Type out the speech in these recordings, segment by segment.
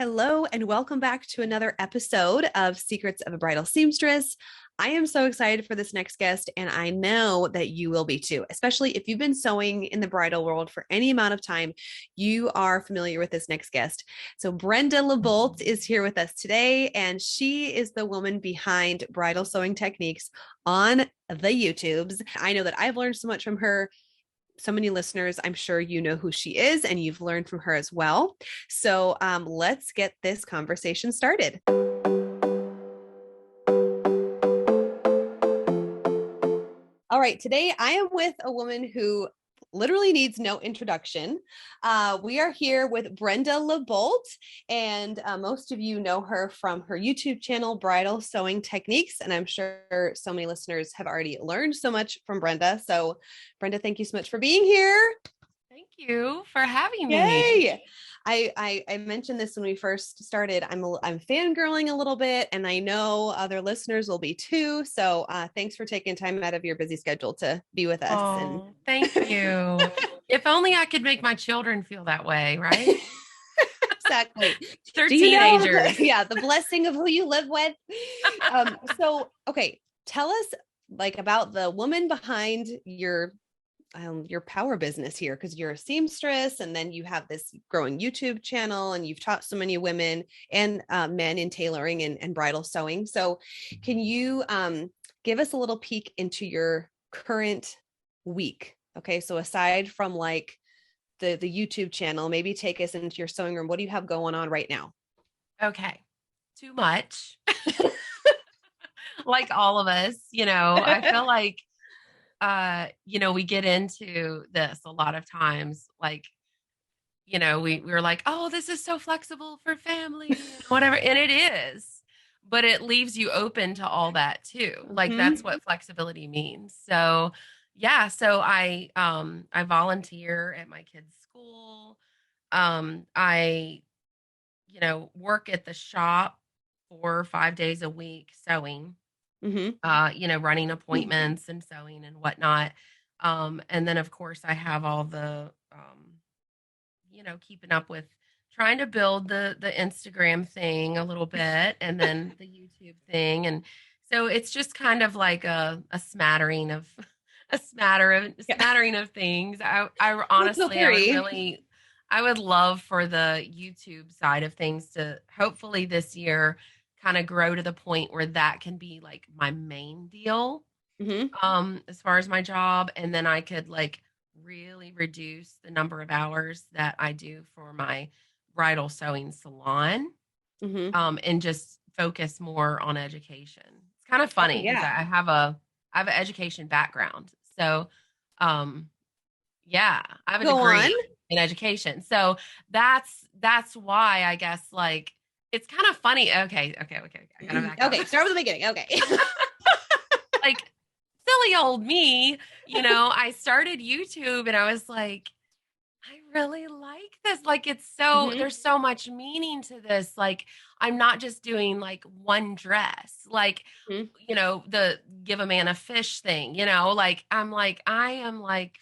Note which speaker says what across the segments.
Speaker 1: Hello, and welcome back to another episode of Secrets of a Bridal Seamstress. I am so excited for this next guest, and I know that you will be too, especially if you've been sewing in the bridal world for any amount of time. You are familiar with this next guest. So, Brenda LaBolt is here with us today, and she is the woman behind Bridal Sewing Techniques on the YouTubes. I know that I've learned so much from her. So many listeners, I'm sure you know who she is and you've learned from her as well. So let's get this conversation started. All right, today I am with a woman who literally needs no introduction. We are here with Brenda LaBolt, and most of you know her from her YouTube channel, Bridal Sewing Techniques, and I'm sure so many listeners have already learned so much from Brenda. So, Brenda, thank you so much for being here.
Speaker 2: Thank you for having me.
Speaker 1: Yay! I mentioned this when we first started. I'm fangirling a little bit, and I know other listeners will be too. So thanks for taking time out of your busy schedule to be with us.
Speaker 2: Oh, thank you. If only I could make my children feel that way, right?
Speaker 1: Exactly.
Speaker 2: They're teenagers.
Speaker 1: Yeah, the blessing of who you live with. Okay, tell us about the woman behind your power business here, because you're a seamstress and then you have this growing YouTube channel and you've taught so many women and men in tailoring and bridal sewing. So can you give us a little peek into your current week? Okay, so aside from the YouTube channel, maybe take us into your sewing room. What do you have going on right now?
Speaker 2: Okay. Too much. Like all of us, I feel like we get into this a lot of times, we're like, oh, this is so flexible for family and whatever. And it is, but it leaves you open to all that too. Like that's what flexibility means. So yeah, so I volunteer at my kids' school. I, work at the shop 4 or 5 days a week sewing. Running appointments and sewing and whatnot. And then of course I have all the, keeping up with trying to build the Instagram thing a little bit and then the YouTube thing. And so it's just kind of like a smattering of smattering of things. I honestly, I would love for the YouTube side of things to hopefully this year kind of grow to the point where that can be like my main deal as far as my job, and then I could really reduce the number of hours that I do for my bridal sewing salon, and just focus more on education. It's kind of funny because I have an education background, so yeah, I have a degree in education, so that's why I guess it's kind of funny. Okay. I gotta back up.
Speaker 1: Okay, start with the beginning. Okay.
Speaker 2: Silly old me, I started YouTube and I was like, I really like this. It's so, there's so much meaning to this. I'm not just doing one dress, the give a man a fish thing, I am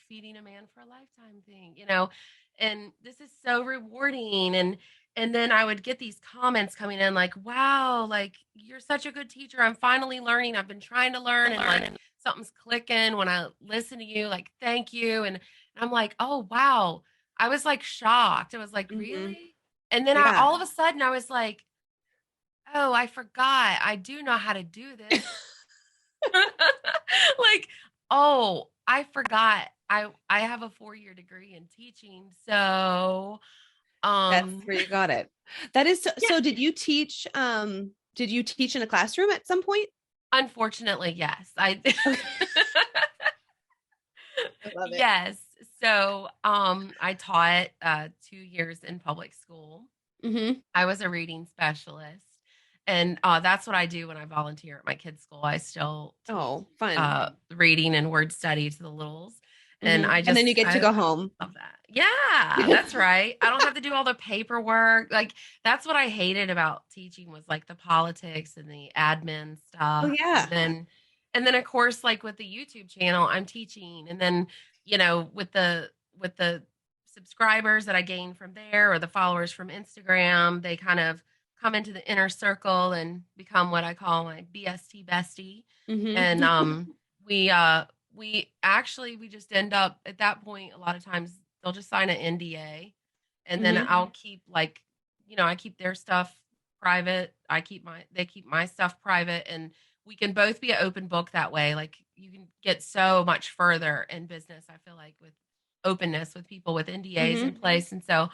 Speaker 2: feeding a man for a lifetime thing, and this is so rewarding. And then I would get these comments coming in wow, you're such a good teacher. I'm finally learning. I've been trying to learn and something's clicking when I listen to you. Thank you. And I'm like, oh, wow. I was shocked. I was really? And then all of a sudden I was like, oh, I forgot. I do know how to do this. Oh, I forgot. I have a 4-year degree in teaching. So
Speaker 1: that's where you got it. That is so did you teach in a classroom at some point?
Speaker 2: Unfortunately, yes. I
Speaker 1: love it.
Speaker 2: Yes. So I taught 2 years in public school. I was a reading specialist. And that's what I do when I volunteer at my kids' school. I still
Speaker 1: fun
Speaker 2: reading and word study to the littles. And
Speaker 1: and then you get to go home.
Speaker 2: Love that. Yeah, that's right. I don't have to do all the paperwork. That's what I hated about teaching was the politics and the admin stuff.
Speaker 1: Oh yeah.
Speaker 2: And then of course, with the YouTube channel, I'm teaching. And then, with the subscribers that I gain from there or the followers from Instagram, they kind of come into the inner circle and become what I call my BST bestie. And we just end up at that point. A lot of times they'll just sign an NDA, and then I'll keep I keep their stuff private. They keep my stuff private, and we can both be an open book that way. Like you can get so much further in business, I feel like, with openness with people with NDAs in place. And so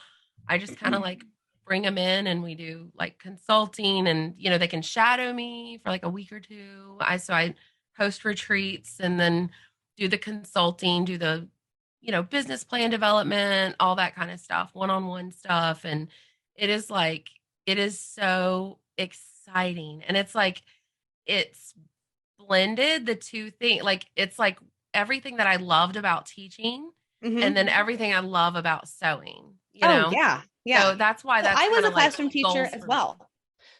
Speaker 2: I just kind of like bring them in and we do like consulting, and, they can shadow me for like a week or two. I host retreats and then do the consulting, do the, business plan development, all that kind of stuff, one-on-one stuff. And it is so exciting. And it's blended the two things. Like, it's like everything that I loved about teaching and then everything I love about sewing,
Speaker 1: Yeah. Yeah.
Speaker 2: So that's why
Speaker 1: I was a classroom teacher as well.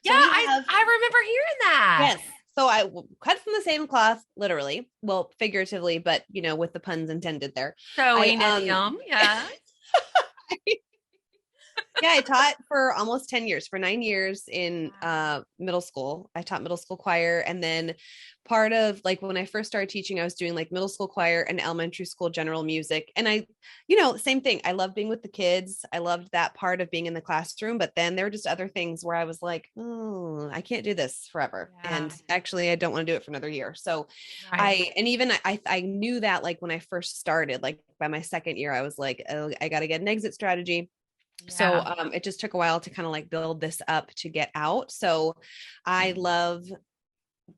Speaker 2: So yeah. I remember hearing that.
Speaker 1: Yes. So I cut from the same cloth, literally, well, figuratively, but with the puns intended there.
Speaker 2: Sewing idiom. Yeah.
Speaker 1: Yeah, I taught for almost 10 years, for 9 years in middle school. I taught middle school choir. And then part of like when I first started teaching, I was doing like middle school choir and elementary school general music. And I, same thing. I loved being with the kids. I loved that part of being in the classroom. But then there were just other things where I was like, oh, I can't do this forever. Yeah. And actually, I don't want to do it for another year. So I knew that like when I first started, like by my second year, I was like, oh, I got to get an exit strategy. Yeah. So it just took a while to kind of like build this up to get out. So I love,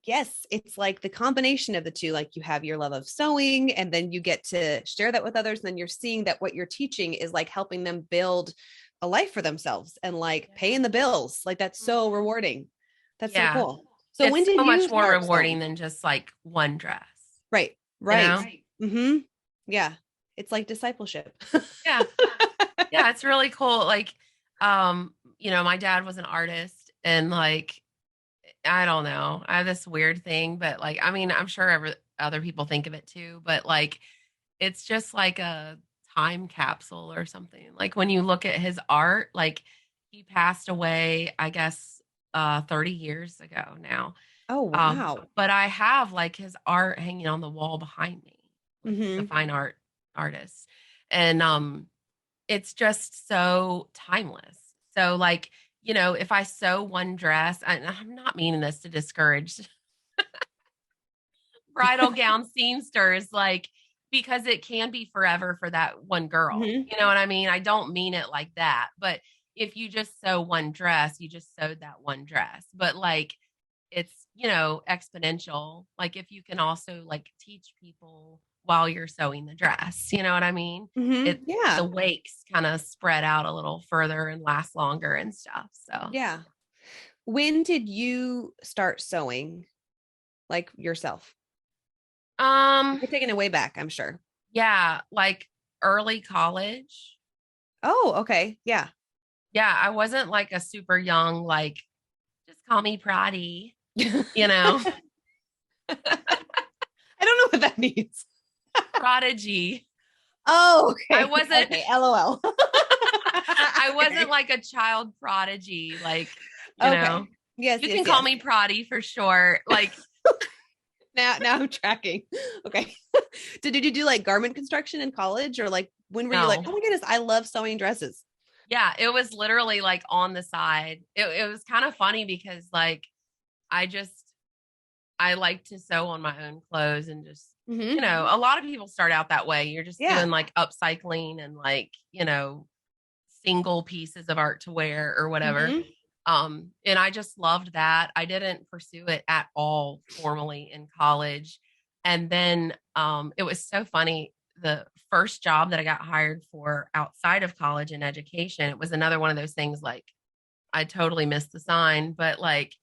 Speaker 1: it's like the combination of the two. Like you have your love of sewing and then you get to share that with others. And then you're seeing that what you're teaching is like helping them build a life for themselves and like paying the bills. Like that's so rewarding. That's so cool. So it's
Speaker 2: when did so you much more rewarding than just like one dress?
Speaker 1: Right. Right. Mm-hmm. Yeah. It's like discipleship.
Speaker 2: Yeah. Yeah, it's really cool. Like, my dad was an artist and like, I don't know, I have this weird thing, but like, I mean, I'm sure other people think of it too, but like, it's just like a time capsule or something. Like when you look at his art, like he passed away, I guess, 30 years ago now.
Speaker 1: Oh, wow.
Speaker 2: But I have like his art hanging on the wall behind me. He's a fine artist. And, it's just so timeless. So like, if I sew one dress, and I'm not meaning this to discourage bridal gown seamsters, like, because it can be forever for that one girl. You know what I mean? I don't mean it like that, but if you just sew one dress, you just sewed that one dress. But like, it's, exponential. Like if you can also like teach people while you're sewing the dress, you know what I mean? The wakes kind of spread out a little further and last longer and stuff. So
Speaker 1: yeah. When did you start sewing like yourself? You're taking it way back, I'm sure.
Speaker 2: Yeah. Like early college.
Speaker 1: Oh, okay. Yeah.
Speaker 2: Yeah. I wasn't like a super young, like just call me Proddy,
Speaker 1: I don't know what that means.
Speaker 2: Prodigy.
Speaker 1: Oh, okay.
Speaker 2: I wasn't.
Speaker 1: Okay, LOL.
Speaker 2: I wasn't like a child prodigy. Like, you know.
Speaker 1: Yes.
Speaker 2: You can call me Proddy for short. Like.
Speaker 1: Now I'm tracking. Okay. Did you do like garment construction in college, or like when were you like, oh my goodness, I love sewing dresses?
Speaker 2: Yeah, it was literally like on the side. It was kind of funny because like I like to sew on my own clothes and just, a lot of people start out that way. You're just doing like upcycling and like, single pieces of art to wear or whatever. And I just loved that. I didn't pursue it at all formally in college. And then it was so funny. The first job that I got hired for outside of college and education, it was another one of those things like I totally missed the sign, but like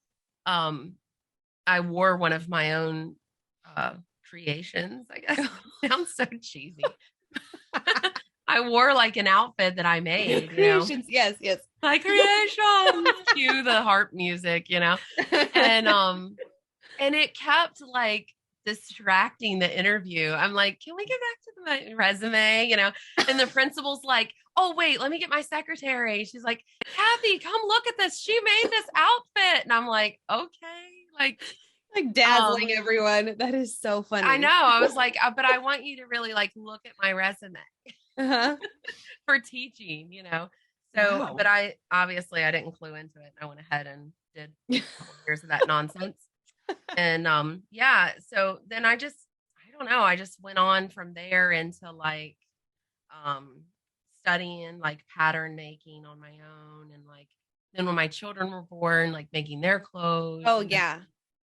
Speaker 2: I wore one of my own creations, I guess. Sounds so cheesy. I wore like an outfit that I made.
Speaker 1: Creations, yes.
Speaker 2: My creation. Cue the harp music, and it kept like distracting the interview. I'm like, can we get back to my resume? And the principal's like, oh, wait, let me get my secretary. She's like, Kathy, come look at this. She made this outfit. And I'm like, okay.
Speaker 1: Like dazzling everyone. That is so funny.
Speaker 2: I know. I was like, but I want you to really like look at my resume for teaching, So,
Speaker 1: Wow.
Speaker 2: but I didn't clue into it. I went ahead and did a couple years of that nonsense. And so then I don't know. I just went on from there into like studying like pattern making on my own, and like then when my children were born, like making their clothes.
Speaker 1: Oh yeah.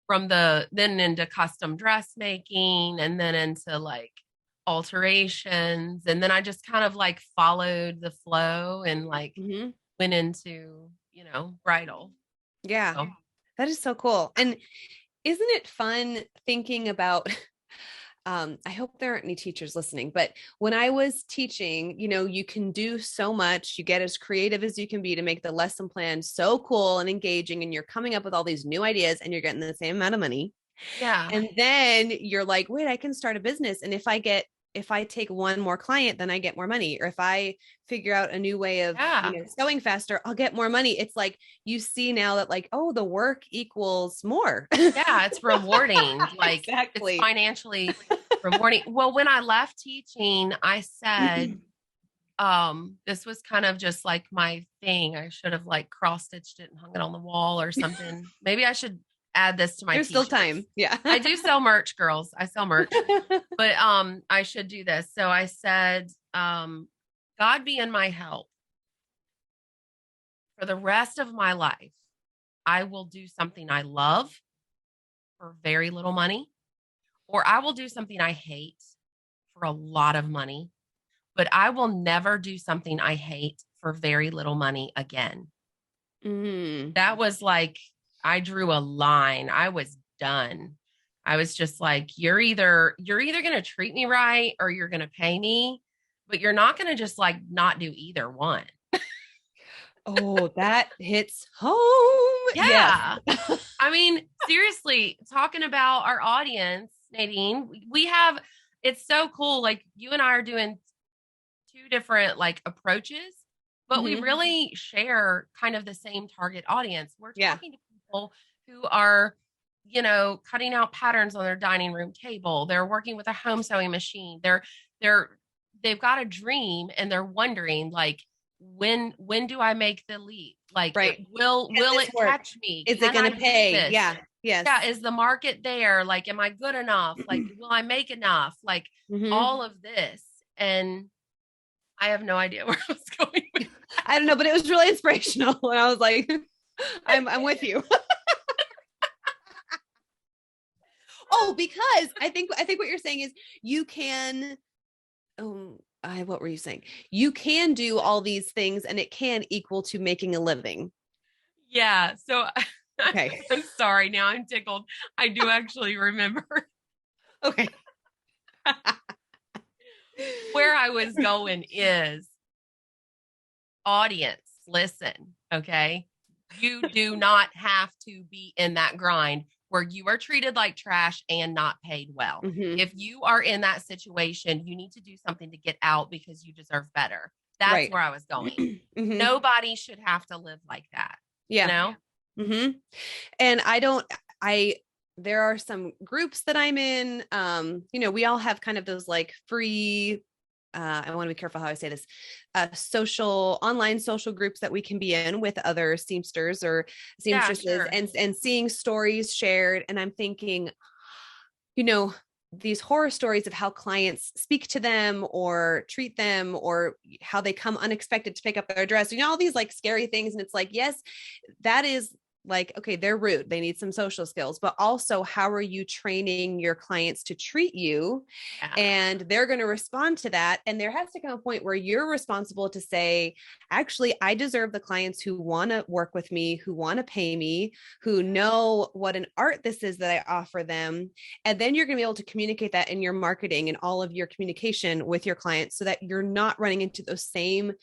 Speaker 2: Then into custom dressmaking, and then into like alterations, and then I just kind of like followed the flow and like went into bridal.
Speaker 1: Yeah. So. That is so cool. And isn't it fun thinking about I hope there aren't any teachers listening, but when I was teaching, you can do so much, you get as creative as you can be to make the lesson plan so cool and engaging, and you're coming up with all these new ideas and you're getting the same amount of money.
Speaker 2: Yeah.
Speaker 1: And then you're like, wait, I can start a business. And if I take one more client, then I get more money. Or if I figure out a new way of sewing faster, I'll get more money. It's like, you see now that like, oh, the work equals more.
Speaker 2: Yeah. It's rewarding. Like
Speaker 1: exactly.
Speaker 2: It's financially rewarding. Well, when I left teaching, I said, this was kind of just like my thing. I should have like cross-stitched it and hung it on the wall or something. Maybe I should add this to my
Speaker 1: There's still time. Yeah.
Speaker 2: I do sell merch, girls. I sell merch. But I should do this. So I said, God be in my help. For the rest of my life, I will do something I love for very little money, or I will do something I hate for a lot of money, but I will never do something I hate for very little money again. That was like, I drew a line. I was done. I was just like, you're either going to treat me right or you're going to pay me, but you're not going to just like not do either one.
Speaker 1: Oh, that hits home.
Speaker 2: Yeah. Yes. I mean, seriously, talking about our audience, Nadine, it's so cool. Like you and I are doing two different like approaches, but we really share kind of the same target audience. We're talking to people who are, cutting out patterns on their dining room table. They're working with a home sewing machine. They've got a dream and they're wondering like, when do I make the leap? Like,
Speaker 1: right.
Speaker 2: will it catch me?
Speaker 1: Is it going to pay? Yeah. Yes.
Speaker 2: Yeah. Is the market there? Like, am I good enough? Like, will I make enough? Like all of this. And I have no idea where I was going with that.
Speaker 1: I don't know, but it was really inspirational. And I was like, I'm with you. Oh, because I think what you're saying is you can, what were you saying? You can do all these things and it can equal to making a living.
Speaker 2: Yeah. So
Speaker 1: okay.
Speaker 2: I'm sorry. Now I'm tickled. I do actually remember.
Speaker 1: Okay.
Speaker 2: Where I was going is audience, listen, okay? You do not have to be in that grind where you are treated like trash and not paid well. If you are in that situation, you need to do something to get out because you deserve better. That's where I was going. Nobody should have to live like that.
Speaker 1: Yeah. And there are some groups that I'm in, we all have kind of those like free, I want to be careful how I say this, online social groups that we can be in with other seamsters or seamstresses and seeing stories shared. And I'm thinking, these horror stories of how clients speak to them or treat them or how they come unexpected to pick up their dress, all these like scary things. And it's like, yes, that is like, okay, they're rude. They need some social skills, but also how are you training your clients to treat you? Yeah. And they're going to respond to that. And there has to come a point where you're responsible to say, actually, I deserve the clients who want to work with me, who want to pay me, who know what an art this is that I offer them. And then you're going to be able to communicate that in your marketing and all of your communication with your clients so that you're not running into those same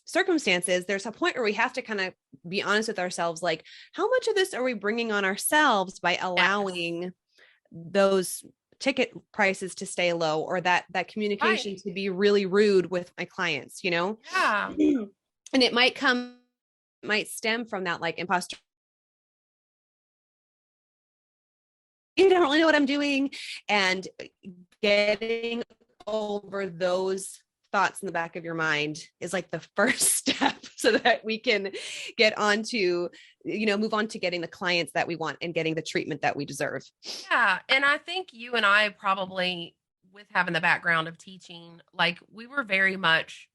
Speaker 1: circumstances. There's a point where we have to kind of be honest with ourselves, like how much of this are we bringing on ourselves by allowing those ticket prices to stay low, or that communication
Speaker 2: Right.
Speaker 1: to be really rude with my clients,
Speaker 2: Yeah.
Speaker 1: and it might stem from that like imposter. I don't really know what I'm doing, and getting over those thoughts in the back of your mind is like the first step so that we can get on to, move on to getting the clients that we want and getting the treatment that we deserve.
Speaker 2: Yeah. And I think you and I probably, with having the background of teaching, like we were very much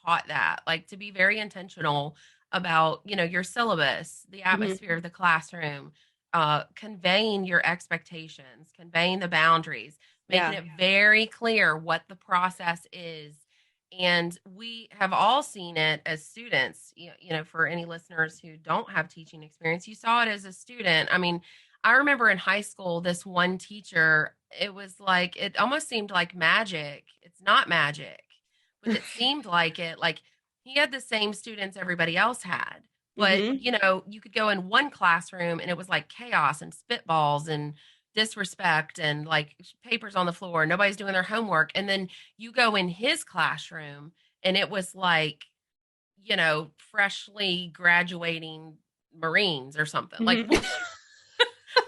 Speaker 2: taught that, like to be very intentional about, your syllabus, the
Speaker 1: Mm-hmm.
Speaker 2: atmosphere of the classroom, conveying your expectations, conveying the boundaries, making
Speaker 1: Yeah.
Speaker 2: it very clear what the process is. And we have all seen it as students, for any listeners who don't have teaching experience, you saw it as a student. I mean, I remember in high school, this one teacher, it was like, it almost seemed like magic. It's not magic, but it seemed like it. Like he had the same students everybody else had. But,
Speaker 1: Mm-hmm.
Speaker 2: you could go in one classroom and it was like chaos and spitballs and disrespect and like papers on the floor. Nobody's doing their homework. And then you go in his classroom and it was like, freshly graduating Marines or something. Like,
Speaker 1: Mm-hmm.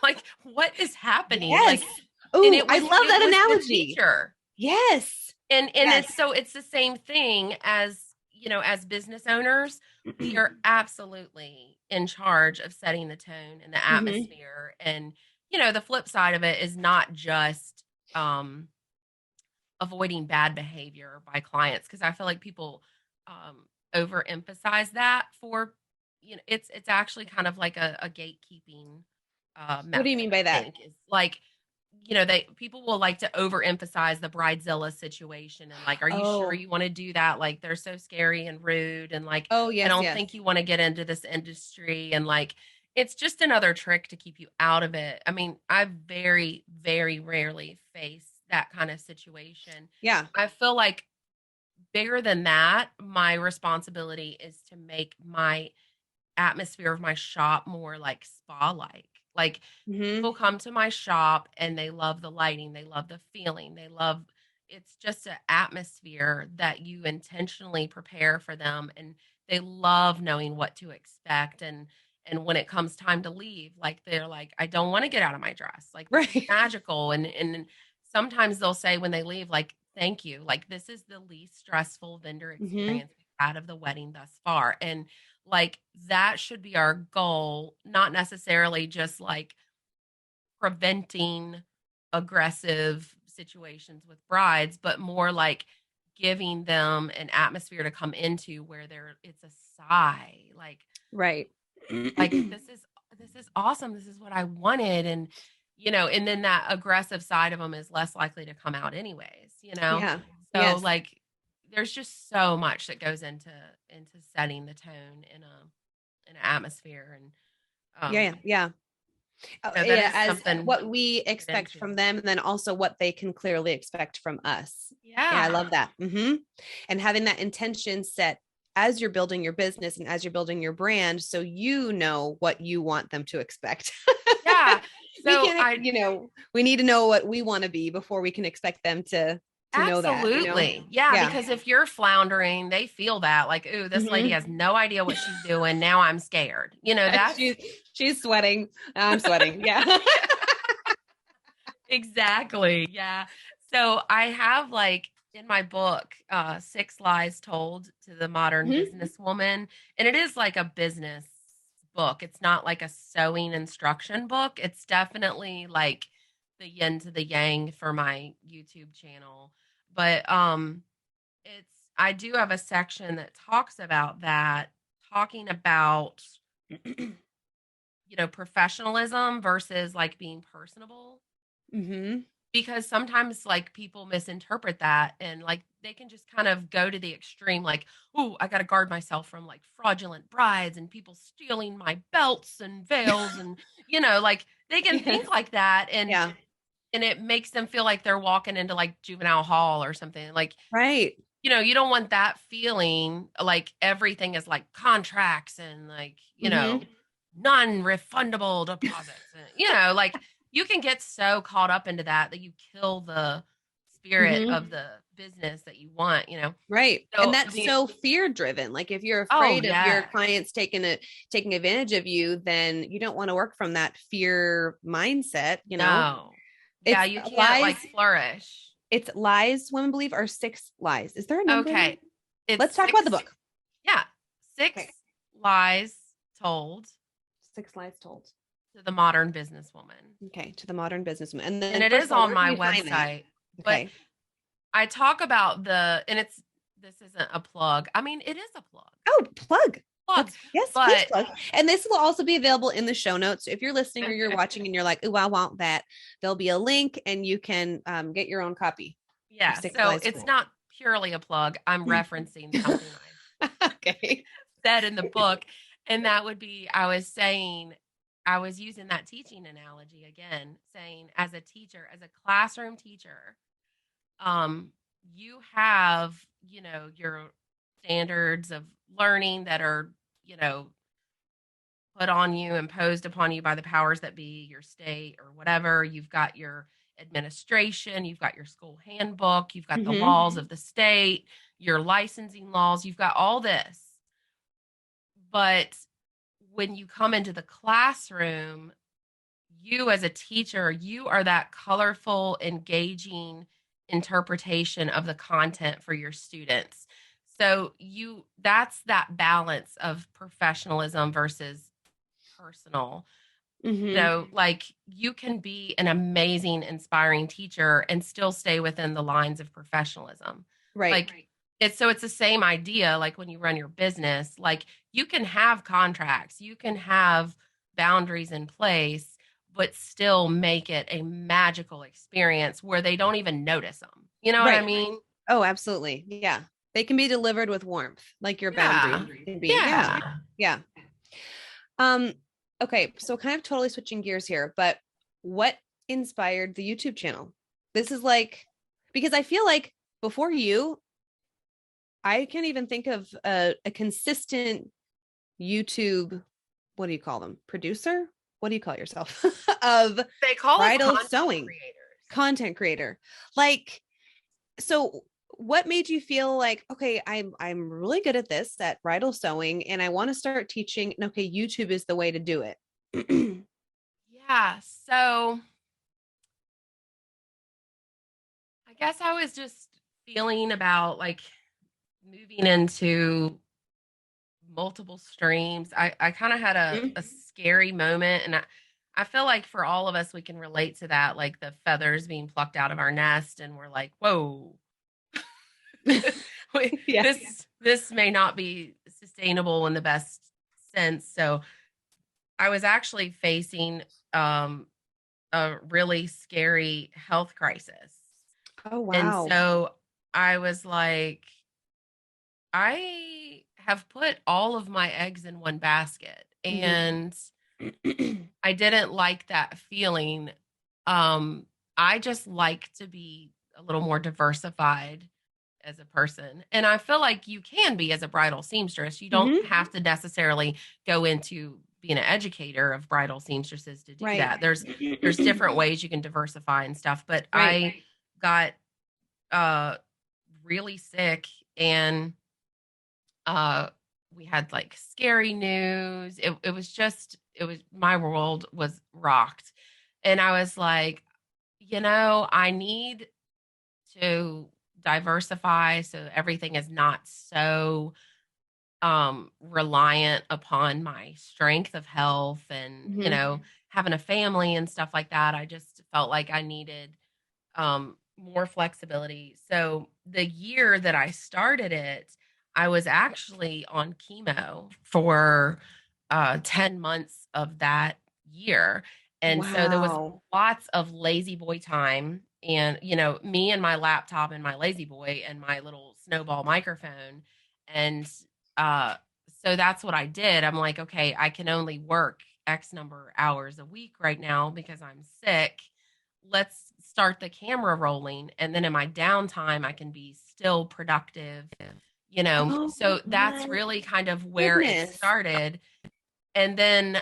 Speaker 2: like what is happening?
Speaker 1: Yes.
Speaker 2: Like, and
Speaker 1: Oh, I love that
Speaker 2: the
Speaker 1: analogy.
Speaker 2: teacher.
Speaker 1: Yes.
Speaker 2: And
Speaker 1: Yes.
Speaker 2: it's the same thing as, as business owners, we are absolutely in charge of setting the tone and the atmosphere. And, the flip side of it is not just avoiding bad behavior by clients, because I feel like people overemphasize that for, it's actually kind of like a gatekeeping
Speaker 1: What do you
Speaker 2: method,
Speaker 1: mean by
Speaker 2: I
Speaker 1: that?
Speaker 2: think, is like, people will like to overemphasize the bridezilla situation and like, are you sure
Speaker 1: Oh.
Speaker 2: you want to do that? Like they're so scary and rude and like,
Speaker 1: Oh,
Speaker 2: I
Speaker 1: yes,
Speaker 2: don't
Speaker 1: yes.
Speaker 2: think you want to get into this industry, and like it's just another trick to keep you out of it. I mean, I very, very rarely face that kind of situation.
Speaker 1: Yeah.
Speaker 2: I feel like bigger than that, my responsibility is to make my atmosphere of my shop more like spa like. Like
Speaker 1: Mm-hmm.
Speaker 2: people come to my shop and they love the lighting, they love the feeling, they love, it's just an atmosphere that you intentionally prepare for them, and they love knowing what to expect. And when it comes time to leave, like they're like, I don't want to get out of my dress. Like this is
Speaker 1: Right.
Speaker 2: magical. And sometimes they'll say when they leave, like, thank you. Like this is the least stressful vendor
Speaker 1: Mm-hmm.
Speaker 2: experience we've had of the wedding thus far. And like that should be our goal, not necessarily just like preventing aggressive situations with brides, but more like giving them an atmosphere to come into where it's a sigh,
Speaker 1: Right.
Speaker 2: like this is awesome, this is what I wanted. And and then that aggressive side of them is less likely to come out anyways.
Speaker 1: Yeah.
Speaker 2: So
Speaker 1: Yes.
Speaker 2: like there's just so much that goes into setting the tone in an atmosphere. And
Speaker 1: Yeah. Yeah.
Speaker 2: that
Speaker 1: Yeah.
Speaker 2: is
Speaker 1: As
Speaker 2: something
Speaker 1: what we
Speaker 2: to get
Speaker 1: expect
Speaker 2: into.
Speaker 1: from them, and then also what they can clearly expect from us. Yeah. I
Speaker 2: Yeah.
Speaker 1: love that. Mm-hmm. And having that intention set as you're building your business and as you're building your brand, so you know what you want them to expect.
Speaker 2: Yeah.
Speaker 1: We
Speaker 2: So
Speaker 1: can't, we need to know what we want to be before we can expect them to know that.
Speaker 2: absolutely. Yeah,
Speaker 1: Yeah.
Speaker 2: because if you're floundering, they feel that like, ooh, this lady
Speaker 1: Mm-hmm.
Speaker 2: has no idea what she's doing. Now I'm scared. That's
Speaker 1: She's sweating. I'm sweating. Yeah.
Speaker 2: exactly. Yeah. So I have like in my book, Six Lies Told to the Modern
Speaker 1: Mm-hmm.
Speaker 2: Businesswoman. And it is like a business book. It's not like a sewing instruction book. It's definitely like the yin to the yang for my YouTube channel. But it's I do have a section that talks about that, talking about, professionalism versus like being personable,
Speaker 1: Mm-hmm.
Speaker 2: because sometimes like people misinterpret that and like they can just kind of go to the extreme, like, oh, I got to guard myself from like fraudulent brides and people stealing my belts and veils. And like they can
Speaker 1: Yes.
Speaker 2: think like that,
Speaker 1: Yeah.
Speaker 2: and it makes them feel like they're walking into like juvenile hall or something. Like,
Speaker 1: Right.
Speaker 2: you don't want that feeling, like everything is like contracts and like,
Speaker 1: Mm-hmm.
Speaker 2: non-refundable deposits, like you can get so caught up into that you kill the spirit
Speaker 1: Mm-hmm.
Speaker 2: of the business that you want,
Speaker 1: Right. And
Speaker 2: So
Speaker 1: that's so fear driven. Like if you're
Speaker 2: oh
Speaker 1: afraid of your
Speaker 2: yeah,
Speaker 1: clients taking advantage of you, then you don't want to work from that fear mindset, you know.
Speaker 2: no, yeah,
Speaker 1: It's
Speaker 2: you can't
Speaker 1: lies.
Speaker 2: like flourish.
Speaker 1: It's lies women believe are six lies. Is there a number in there?
Speaker 2: Okay, it's
Speaker 1: Let's talk about the book.
Speaker 2: yeah, six
Speaker 1: Okay.
Speaker 2: lies told
Speaker 1: Six lies told.
Speaker 2: to the modern businesswoman.
Speaker 1: Okay, to the modern businessman. And
Speaker 2: And
Speaker 1: then
Speaker 2: it
Speaker 1: first
Speaker 2: is
Speaker 1: of all,
Speaker 2: on
Speaker 1: where can
Speaker 2: my
Speaker 1: we find that?
Speaker 2: website. But
Speaker 1: Okay.
Speaker 2: I talk about this isn't a plug. I mean, it is a plug.
Speaker 1: Oh, plug.
Speaker 2: Plug.
Speaker 1: Yes, please
Speaker 2: But
Speaker 1: plug. And this will also be available in the show notes. If you're listening or you're watching and you're like, oh, I want that, there'll be a link and you can get your own copy of
Speaker 2: yeah,
Speaker 1: Six
Speaker 2: so
Speaker 1: Lies
Speaker 2: it's
Speaker 1: Told.
Speaker 2: not purely a plug. I'm referencing something
Speaker 1: Okay.
Speaker 2: said in the book. And that would be, I was saying, I was using that teaching analogy again, saying as a teacher, as a classroom teacher, um, you have, your standards of learning that are, put on you, imposed upon you by the powers that be, your state or whatever. You've got your administration, you've got your school handbook, you've got the
Speaker 1: Mm-hmm.
Speaker 2: laws of the state, your licensing laws, you've got all this. But when you come into the classroom, you as a teacher, you are that colorful, engaging interpretation of the content for your students. So that's that balance of professionalism versus personal.
Speaker 1: Mm-hmm.
Speaker 2: So like you can be an amazing, inspiring teacher and still stay within the lines of professionalism.
Speaker 1: Right.
Speaker 2: Like it's the same idea like when you run your business, like you can have contracts, you can have boundaries in place, but still make it a magical experience where they don't even notice them. You know what I
Speaker 1: Right.
Speaker 2: mean?
Speaker 1: Oh, absolutely. Yeah. They can be delivered with warmth, like your
Speaker 2: Yeah.
Speaker 1: boundary can be. Yeah.
Speaker 2: Yeah.
Speaker 1: Yeah. Um, okay, so kind of totally switching gears here, but what inspired the YouTube channel? This is like because I feel like before you, I can't even think of a consistent YouTube, what do you call them? Producer? What do you call yourself? Of
Speaker 2: They call us
Speaker 1: bridal
Speaker 2: content
Speaker 1: sewing
Speaker 2: creators.
Speaker 1: content creator. Like, so what made you feel like, okay, I'm really good at this, at bridal sewing, and I want to start teaching, and okay, YouTube is the way to do it.
Speaker 2: Yeah. So I guess I was just feeling about like moving into multiple streams. I kind of had a scary moment. And I feel like for all of us, we can relate to that, like the feathers being plucked out of our nest. And we're like, whoa,
Speaker 1: Yeah.
Speaker 2: this may not be sustainable in the best sense. So I was actually facing a really scary health crisis.
Speaker 1: Oh,
Speaker 2: And
Speaker 1: wow.
Speaker 2: so I was like, I have put all of my eggs in one basket and I didn't like that feeling. I just like to be a little more diversified as a person. And I feel like you can be as a bridal seamstress. You don't
Speaker 1: Mhm.
Speaker 2: have to necessarily go into being an educator of bridal seamstresses to do
Speaker 1: Right.
Speaker 2: that. There's different ways you can diversify and stuff. But
Speaker 1: Right.
Speaker 2: I got uh really sick and uh we had like scary news. It was my world was rocked. And I was like, I need to diversify so everything is not so reliant upon my strength of health and
Speaker 1: Mhm.
Speaker 2: having a family and stuff like that. I just felt like I needed more flexibility. So the year that I started it, I was actually on chemo for 10 months of that year. And so there was
Speaker 1: Wow.
Speaker 2: lots of lazy boy time. And, me and my laptop and my lazy boy and my little snowball microphone. And uh, so that's what I did. I'm like, okay, I can only work X number of hours a week right now because I'm sick. Let's start the camera rolling. And then in my downtime, I can be still productive,
Speaker 1: Oh
Speaker 2: So that's
Speaker 1: my
Speaker 2: really kind of where it
Speaker 1: goodness.
Speaker 2: started. And then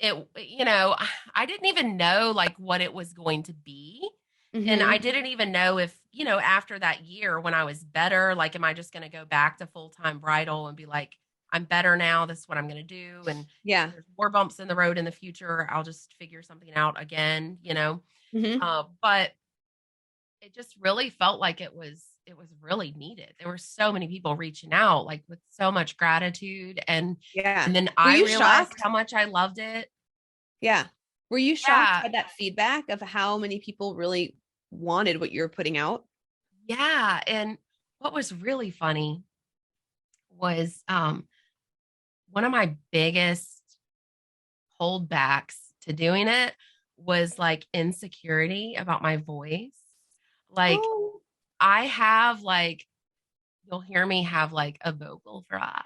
Speaker 2: I didn't even know like what it was going to be. And I
Speaker 1: Mm-hmm.
Speaker 2: didn't even know if, after that year when I was better, like, am I just going to go back to full-time bridal and be like, I'm better now. This is what I'm going to do. And if
Speaker 1: Yeah.
Speaker 2: there's more bumps in the road in the future, I'll just figure something out again.
Speaker 1: Mm-hmm.
Speaker 2: But it just really felt like it was really needed. There were so many people reaching out like with so much gratitude
Speaker 1: Yeah.
Speaker 2: and then
Speaker 1: Were
Speaker 2: I
Speaker 1: you
Speaker 2: realized
Speaker 1: shocked?
Speaker 2: how much I loved it.
Speaker 1: Yeah. Were you shocked
Speaker 2: Yeah.
Speaker 1: by that feedback of how many people really wanted what you were putting out?
Speaker 2: Yeah. And what was really funny was one of my biggest holdbacks to doing it was like insecurity about my voice. Like
Speaker 1: Oh.
Speaker 2: I have like you'll hear me have like a vocal fry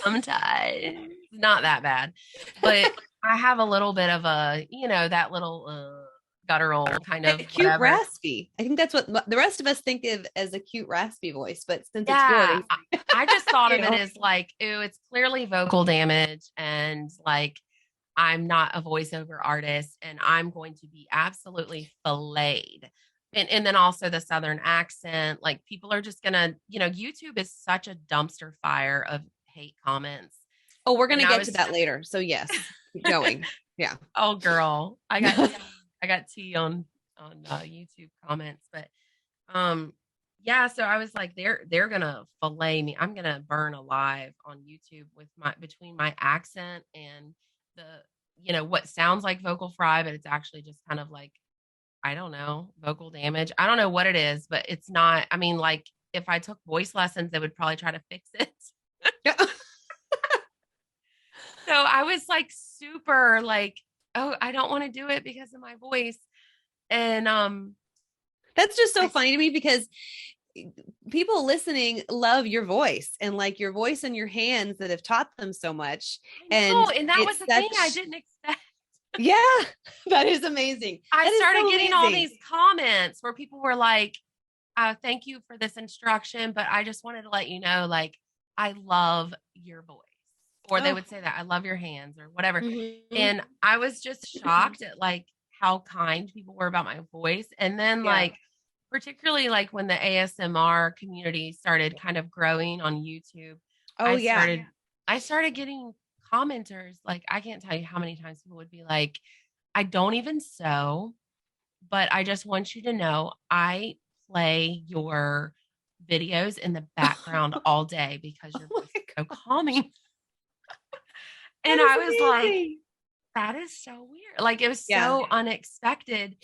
Speaker 2: sometimes. Not that bad, but I have a little bit of that little guttural kind of
Speaker 1: Cute
Speaker 2: whatever.
Speaker 1: raspy. I think that's what the rest of us think of as a cute raspy voice, but since it's
Speaker 2: Yeah,
Speaker 1: yours,
Speaker 2: I just thought
Speaker 1: you
Speaker 2: of it
Speaker 1: know.
Speaker 2: as like, ooh, it's clearly vocal damage, and like I'm not a voiceover artist, and I'm going to be absolutely filleted. And then also the Southern accent, like people are just gonna, YouTube is such a dumpster fire of hate comments.
Speaker 1: Oh, we're gonna
Speaker 2: And I
Speaker 1: get to
Speaker 2: was,
Speaker 1: that later. So yes, keep going. Yeah.
Speaker 2: oh girl, I got tea on YouTube comments, but um, yeah, so I was like, they're gonna fillet me. I'm gonna burn alive on YouTube with my between my accent and the what sounds like vocal fry, but it's actually just kind of like I don't know vocal damage. I don't know what it is, but it's not. I mean, like if I took voice lessons, they would probably try to fix it. So I was like super like, oh, I don't want to do it because of my voice, and
Speaker 1: That's just so
Speaker 2: I
Speaker 1: funny to me because people listening love your voice and like your voice and your hands that have taught them so much.
Speaker 2: I
Speaker 1: And
Speaker 2: know, and that was
Speaker 1: it's
Speaker 2: the thing I
Speaker 1: such,
Speaker 2: didn't expect.
Speaker 1: yeah, that is amazing.
Speaker 2: I
Speaker 1: That is
Speaker 2: started
Speaker 1: so
Speaker 2: getting all
Speaker 1: amazing.
Speaker 2: these comments where people were like, thank you for this instruction, but I just wanted to let you know, like, I love your voice. Or they
Speaker 1: Oh,
Speaker 2: would say that I love your hands or whatever.
Speaker 1: mhm.
Speaker 2: And I was just shocked at like how kind people were about my voice. And then
Speaker 1: Yeah.
Speaker 2: like, particularly like when the ASMR community started kind of growing on YouTube,
Speaker 1: Oh,
Speaker 2: I
Speaker 1: yeah.
Speaker 2: started I started getting commenters. Like I can't tell you how many times people would be like, I don't even sew, but I just want you to know I play your videos in the background all day because your
Speaker 1: Oh
Speaker 2: voice
Speaker 1: my
Speaker 2: is so
Speaker 1: God.
Speaker 2: calming.
Speaker 1: That
Speaker 2: And
Speaker 1: is
Speaker 2: I was like,
Speaker 1: amazing.
Speaker 2: that is so weird. Like it was
Speaker 1: Yeah.
Speaker 2: so unexpected.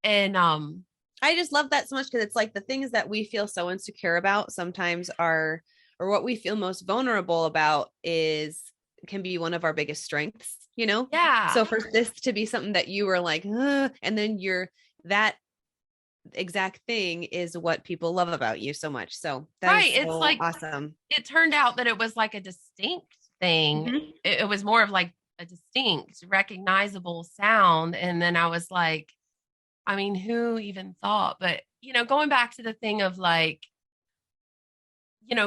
Speaker 2: And
Speaker 1: I just love that so much because it's like the things that we feel so insecure about sometimes are, or what we feel most vulnerable about is can be one of our biggest strengths, you know?
Speaker 2: yeah,
Speaker 1: So for this to be something that you were like, "Ugh," and then that exact thing is what people love about you so much. So that
Speaker 2: right.
Speaker 1: is
Speaker 2: It's
Speaker 1: so
Speaker 2: like
Speaker 1: awesome.
Speaker 2: it turned out that it was like a distinct thing.
Speaker 1: Mhm.
Speaker 2: It was more of like a distinct, recognizable sound. And then I was like, I mean, who even thought? But, going back to the thing of like,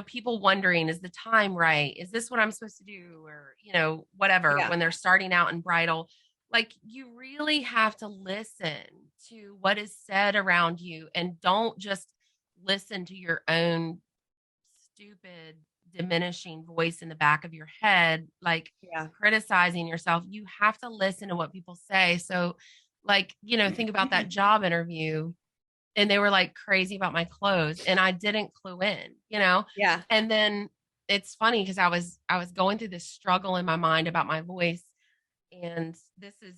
Speaker 2: people wondering, is the time right? Is this what I'm supposed to do? Or, whatever,
Speaker 1: Yeah.
Speaker 2: when they're starting out in bridal, like you really have to listen to what is said around you and don't just listen to your own stupid, diminishing voice in the back of your head, like
Speaker 1: Yeah.
Speaker 2: criticizing yourself. You have to listen to what people say. So, like, think about that job interview and they were like crazy about my clothes and I didn't clue in.
Speaker 1: Yeah.
Speaker 2: And then it's funny because I was going through this struggle in my mind about my voice and this is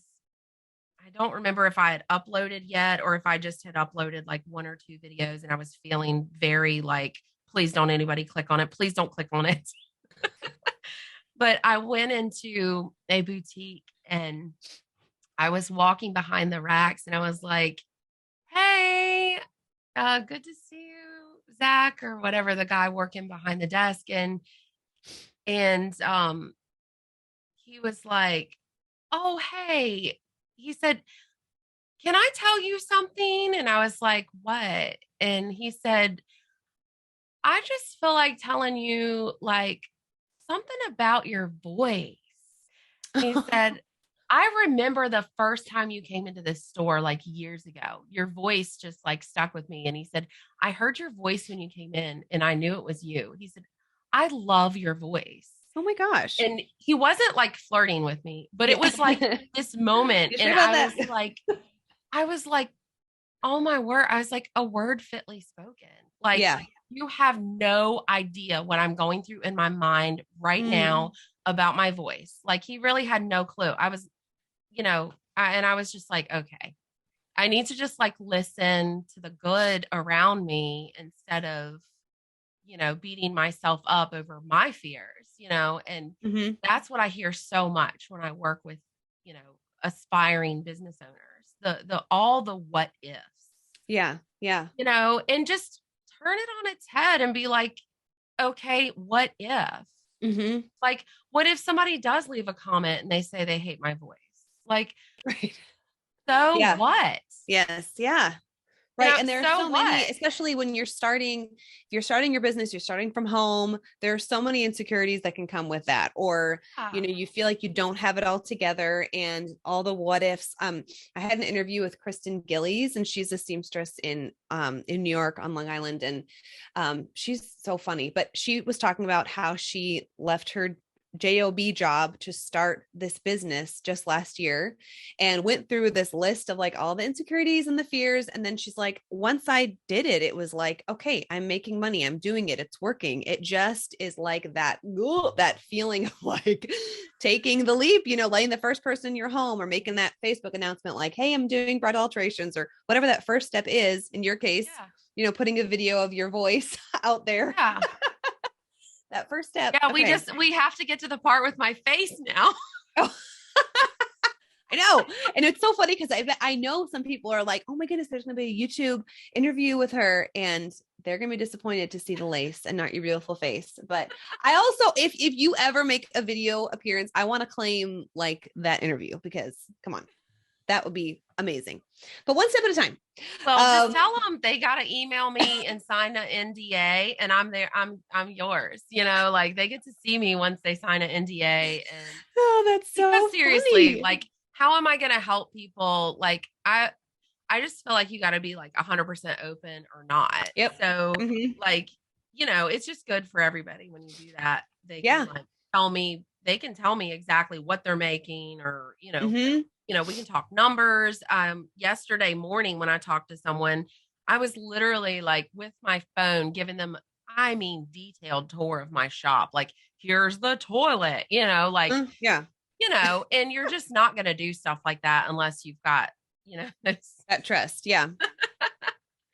Speaker 2: I don't remember if I had uploaded yet or if I just had uploaded like one or two videos and I was feeling very like please don't anybody click on it. Please don't click on it. But I went into a boutique and I was walking behind the racks and I was like, hey, good to see you, Zach, or whatever, the guy working behind the desk. And he was like, oh, hey. He said, can I tell you something? And I was like, what? And he said, I just feel like telling you like something about your voice. He said, I remember the first time you came into this store like years ago. Your voice just like stuck with me. And he said, I heard your voice when you came in and I knew it was you. He said, I love your voice.
Speaker 1: Oh my gosh.
Speaker 2: And he wasn't like flirting with me, but it was like this moment.
Speaker 1: You sure
Speaker 2: And
Speaker 1: about
Speaker 2: I
Speaker 1: that?
Speaker 2: was like, oh my word. I was like, a word fitly spoken. Like,
Speaker 1: Yeah.
Speaker 2: you have no idea what I'm going through in my mind right now about my voice. Like, he really had no clue. I was, and I was just like, okay, I need to just like listen to the good around me instead of, beating myself up over my fears, and that's what I hear so much when I work with, aspiring business owners, all the what ifs.
Speaker 1: Yeah. Yeah.
Speaker 2: And just turn it on its head and be like, okay, what if? Like, what if somebody does leave a comment and they say they hate my voice? Like,
Speaker 1: Right.
Speaker 2: so
Speaker 1: Yeah.
Speaker 2: what?
Speaker 1: Yes. Yeah. Right. And there are so many, especially when if you're starting your business, you're starting from home, there are so many insecurities that can come with that. Or, you feel like you don't have it all together and all the what ifs. I had an interview with Kristen Gillies, and she's a seamstress in New York on Long Island. And she's so funny, but she was talking about how she left her job job to start this business just last year and went through this list of like all the insecurities and the fears. And then she's like, once I did it, it was like, okay, I'm making money. I'm doing it. It's working. It just is like that feeling of like taking the leap, letting the first person in your home or making that Facebook announcement, like, hey, I'm doing bridal alterations or whatever that first step is in your case, putting a video of your voice out there.
Speaker 2: Yeah.
Speaker 1: That first step.
Speaker 2: Yeah, we have to get to the part with my face now.
Speaker 1: Oh. I know. And it's so funny because I know some people are like, oh my goodness, there's going to be a YouTube interview with her and they're going to be disappointed to see the lace and not your beautiful face. But I also, if you ever make a video appearance, I want to claim like that interview because come on, that would be amazing. But one step at a time.
Speaker 2: Well, just tell them they got to email me and sign an NDA and I'm there. I'm yours, like they get to see me once they sign an NDA. And
Speaker 1: oh, that's so
Speaker 2: seriously,
Speaker 1: funny.
Speaker 2: like, how am I going to help people? Like, I just feel like you got to be like 100% open or not.
Speaker 1: Yep.
Speaker 2: So like, it's just good for everybody when you do that. They can like they can tell me exactly what they're making or, we can talk numbers. Yesterday morning when I talked to someone, I was literally like with my phone, giving them, detailed tour of my shop. Like, here's the toilet, and you're just not going to do stuff like that unless you've got,
Speaker 1: that trust. Yeah.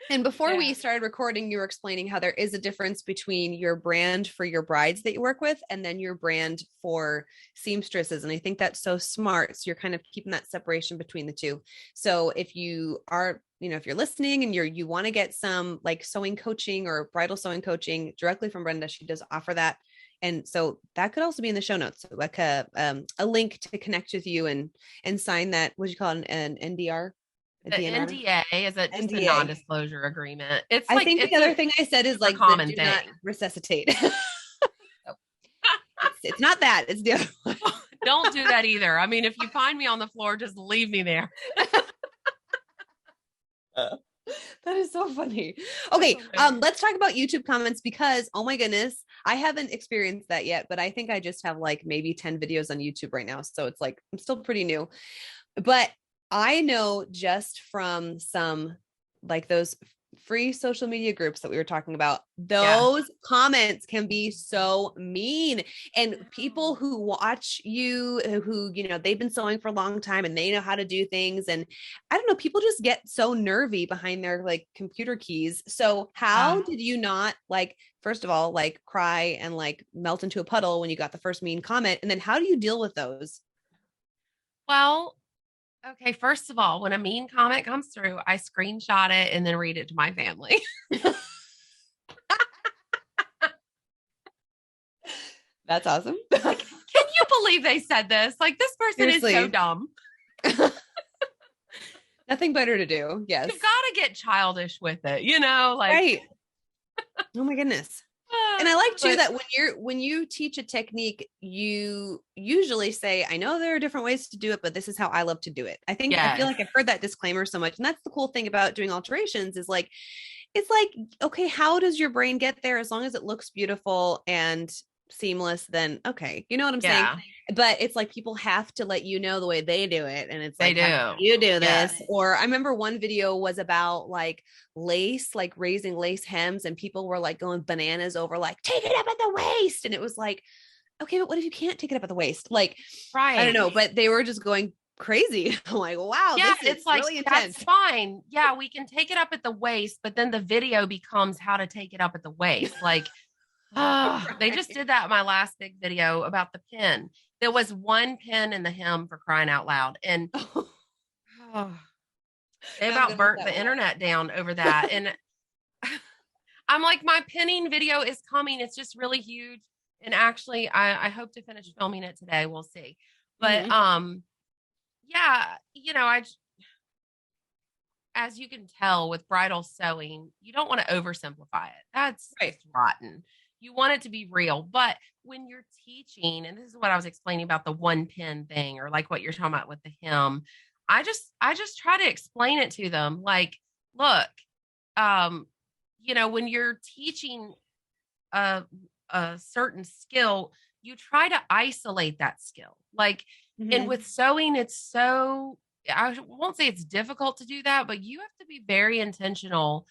Speaker 1: And before we started recording, you were explaining how there is a difference between your brand for your brides that you work with and then your brand for seamstresses. And I think that's so smart. So you're kind of keeping that separation between the two. So if you are, if you're listening and you want to get some like sewing coaching or bridal sewing coaching directly from Brenda, she does offer that. And so that could also be in the show notes, like a link to connect with you and sign that, what do you call it, an NDR?
Speaker 2: The NDA is just a non-disclosure agreement.
Speaker 1: I think the other thing I said is like
Speaker 2: common
Speaker 1: do
Speaker 2: thing.
Speaker 1: Not resuscitate. It's not that. It's the other one.
Speaker 2: Don't do that either. I mean, if you find me on the floor, just leave me there.
Speaker 1: That is so funny. Okay, let's talk about YouTube comments because, oh my goodness, I haven't experienced that yet, but I think I just have like maybe 10 videos on YouTube right now. So it's like, I'm still pretty new, but I know just from some like those free social media groups that we were talking about, those comments can be so mean. And people who watch you, who, they've been sewing for a long time and they know how to do things. And I don't know, people just get so nervy behind their like computer keys. So how did you not like, first of all, like cry and like melt into a puddle when you got the first mean comment? And then how do you deal with those?
Speaker 2: Well, okay, first of all, when a mean comment comes through, I screenshot it and then read it to my family.
Speaker 1: That's awesome.
Speaker 2: Like, can you believe they said this? Like, this person Seriously. Is so dumb.
Speaker 1: Nothing better to do. Yes.
Speaker 2: You've got to get childish with it, like.
Speaker 1: Right. Oh my goodness. And I like too that when you teach a technique, you usually say, I know there are different ways to do it, but this is how I love to do it. I feel like I've heard that disclaimer so much. And that's the cool thing about doing alterations is like, it's like, okay, how does your brain get there? As long as it looks beautiful and seamless, then okay. You know what I'm saying? But it's like people have to let you know the way they do it. And it's like, how do you do this? Or I remember one video was about like lace, like raising lace hems, and people were like going bananas over like, take it up at the waist. And it was like, okay, but what if you can't take it up at the waist? Like, I don't know, but they were just going crazy. I'm like, wow, this is like really intense.
Speaker 2: That's fine. Yeah, we can take it up at the waist, but then the video becomes how to take it up at the waist. Like, they just did that in my last big video about the pin. There was one pin in the hem, for crying out loud. And they about burnt the internet down over that. And I'm like, my pinning video is coming. It's just really huge. And actually, I hope to finish filming it today. We'll see. But yeah, you know, as you can tell with bridal sewing, you don't want to oversimplify it. That's just rotten. You want it to be real. But when you're teaching, and this is what I was explaining about the one pin thing, or like what you're talking about with the hem, I just try to explain it to them. Like, look, you know, when you're teaching a certain skill, you try to isolate that skill. Like, and with sewing, it's so, I won't say it's difficult to do that, but you have to be very intentional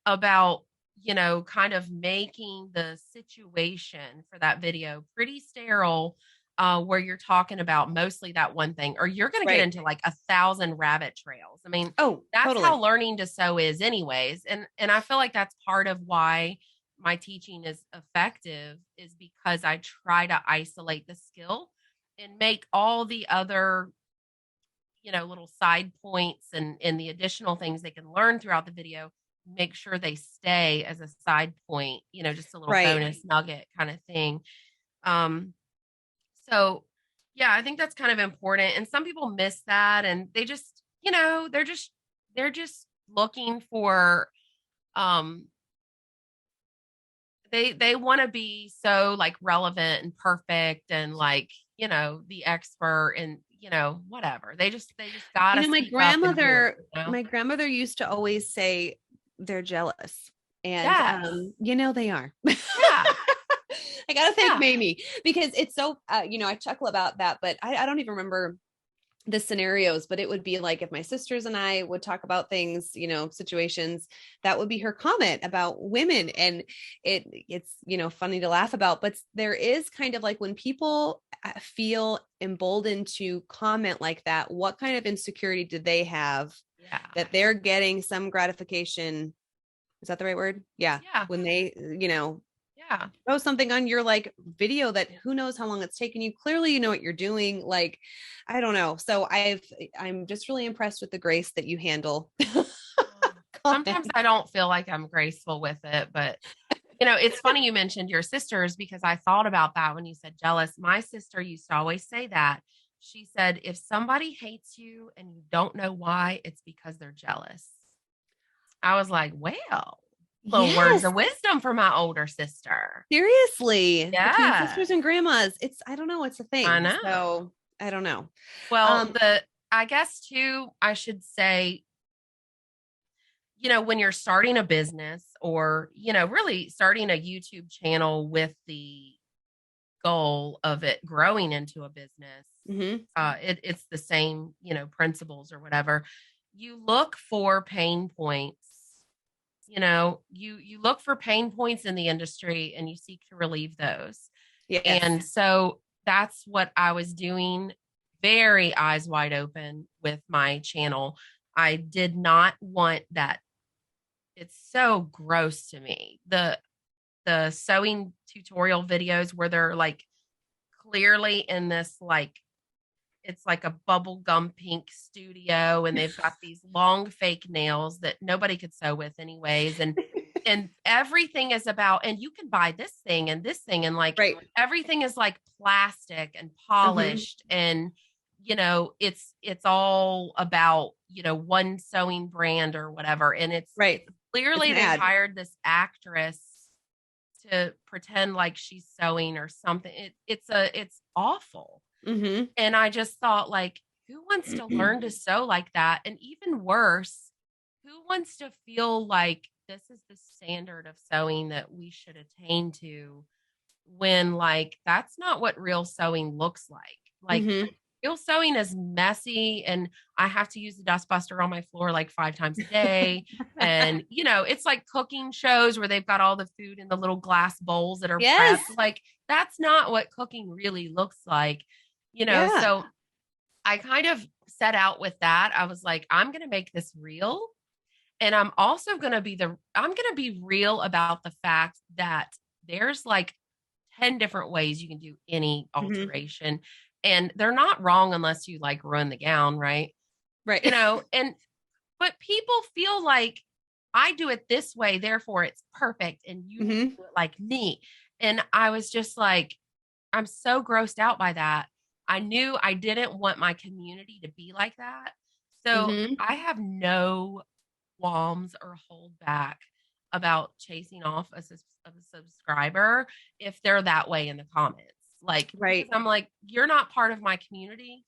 Speaker 2: about, you know, kind of making the situation for that video pretty sterile, where you're talking about mostly that one thing, or you're going to get into like 1,000 rabbit trails. I mean, that's how learning to sew is anyways. And I feel like that's part of why my teaching is effective, is because I try to isolate the skill and make all the other, you know, little side points and the additional things they can learn throughout the video, make sure they stay as a side point, you know, just a little bonus nugget kind of thing. So yeah, I think that's kind of important. And some people miss that, and they just, you know, they're just looking for, they want to be so like relevant and perfect and like, you know, the expert and, you know, whatever. They just gotta,
Speaker 1: you know, my grandmother used to always say they're jealous, and you know, they are. I gotta thank Mamie, because it's so you know, I chuckle about that, but I don't even remember the scenarios, but it would be like if my sisters and I would talk about things, you know, situations, that would be her comment about women. And it's, you know, funny to laugh about, but there is kind of like when people feel emboldened to comment like that, what kind of insecurity did they have that they're getting some gratification? Is that the right word? Yeah. When they, you know, throw something on your like video that who knows how long it's taken you. Clearly, you know what you're doing. Like, I don't know. So I'm just really impressed with the grace that you handle.
Speaker 2: Sometimes I don't feel like I'm graceful with it, but you know, it's funny you mentioned your sisters, because I thought about that when you said jealous. My sister used to always say that. She said, if somebody hates you and you don't know why, it's because they're jealous. I was like, well, little words of wisdom for my older sister.
Speaker 1: Seriously. Between sisters and grandmas. I don't know. It's a thing. I know. So I don't know.
Speaker 2: Well, I guess too, I should say, you know, when you're starting a business or, you know, really starting a YouTube channel with the goal of it growing into a business, it's the same, you know, principles or whatever. You look for pain points. You know, you look for pain points in the industry and you seek to relieve those. And so that's what I was doing, very eyes wide open with my channel. I did not want that. It's so gross to me. The sewing tutorial videos where they're like clearly in this, like, it's like a bubblegum pink studio, and they've got these long fake nails that nobody could sew with anyways. And everything is about, and you can buy this thing and this thing. And like, everything is like plastic and polished. And, you know, it's all about, you know, one sewing brand or whatever. And it's clearly they hired this actress to pretend like she's sewing or something. It's awful.
Speaker 1: Mm-hmm.
Speaker 2: And I just thought, like, who wants to learn to sew like that? And even worse, who wants to feel like this is the standard of sewing that we should attain to, when like that's not what real sewing looks like. Like
Speaker 1: Mm-hmm.
Speaker 2: real sewing is messy, and I have to use the dustbuster on my floor like 5 times a day. And it's like cooking shows where they've got all the food in the little glass bowls that are
Speaker 1: Yes.
Speaker 2: prepped. Like that's not what cooking really looks like.
Speaker 1: Yeah.
Speaker 2: So I kind of set out with that. I was like, I'm going to make this real. And I'm also going to be real about the fact that there's like 10 different ways you can do any alteration. And they're not wrong unless you like ruin the gown, right?
Speaker 1: Right.
Speaker 2: But people feel like I do it this way, therefore it's perfect, and you do it like me. And I was just like, I'm so grossed out by that. I knew I didn't want my community to be like that. So I have no qualms or hold back about chasing off a subscriber if they're that way in the comments. Like,
Speaker 1: right.
Speaker 2: I'm like, you're not part of my community.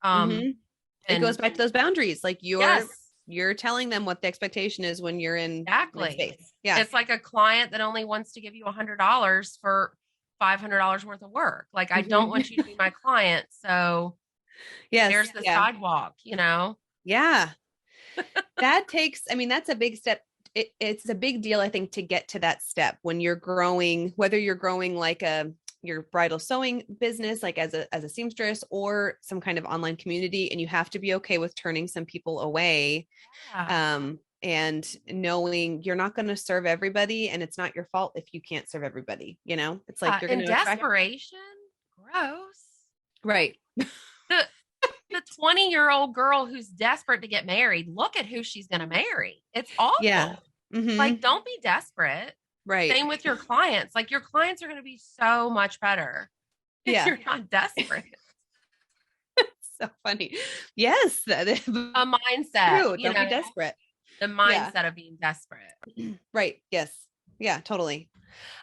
Speaker 1: It goes back to those boundaries. Like
Speaker 2: yes.
Speaker 1: you're telling them what the expectation is when you're in
Speaker 2: exactly
Speaker 1: space. Yeah.
Speaker 2: It's like a client that only wants to give you $100 for $500 worth of work. Like, I don't want you to be my client. So there's the sidewalk,
Speaker 1: Yeah. That takes, that's a big step. It's a big deal, I think, to get to that step when you're growing, whether you're growing like your bridal sewing business, like as a seamstress, or some kind of online community. And you have to be okay with turning some people away.
Speaker 2: Yeah.
Speaker 1: And knowing you're not going to serve everybody, and it's not your fault if you can't serve everybody. It's like you're going to
Speaker 2: desperation. Gross.
Speaker 1: Right.
Speaker 2: The 20-year-old girl who's desperate to get married, look at who she's going to marry. It's awful.
Speaker 1: Yeah.
Speaker 2: Like, don't be desperate.
Speaker 1: Right.
Speaker 2: Same with your clients. Like, your clients are going to be so much better if you're not desperate.
Speaker 1: So funny. Yes.
Speaker 2: A mindset.
Speaker 1: True. Don't be desperate.
Speaker 2: The mindset of being desperate.
Speaker 1: Right. Yes. Yeah, totally.